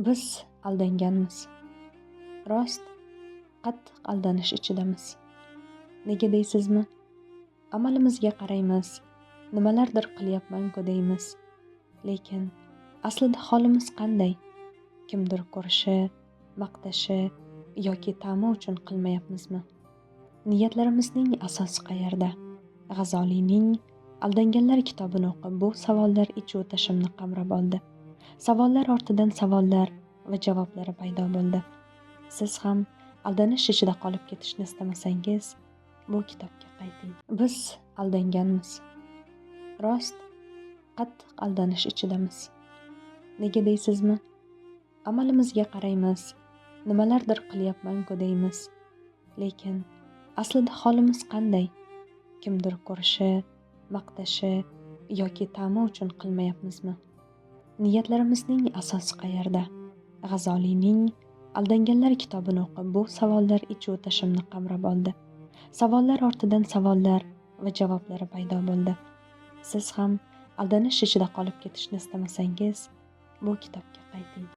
Biz aldanganmiz. Rost, qattiq aldanish ichidamiz. Nega deysizmi? Amalimizga qaraymiz, nimalardir qilyapman-ku deymiz. Lekin aslida holimiz qanday? Kimdir ko'rishi, maqtashi yoki ta'mi uchun qilmayapmizmi? Niyatlarimizning asosi qayerda? G'azoliyning Aldanganlar kitobini o'qib, bu savollar ichu tashimni qamrab oldi. Savollar ortidan savollar va javoblari paydo bo'ldi. Siz ham aldanish ichida qolib ketishni istamasangiz, bu kitobga qayting. Biz aldanganmiz. Rost, qattiq aldanish ichidamiz. Nega deysizmi? Amalimizga qaraymiz, nimalardir qilyapman-ku deymiz. Lekin aslida holimiz qanday? Kimdir ko'rishi, maqtashi yoki ta'mi uchun qilmayapmizmi? Niyatlarimizning asosi qayerda? G'azoliyning Aldanganlar kitobini o'qib, bu savollar ichu tashimni qamrab oldi. Savollar ortidan savollar va javoblari paydo bo'ldi. Siz ham aldanish ichida qolib ketishni istamasangiz, bu kitobga qayting.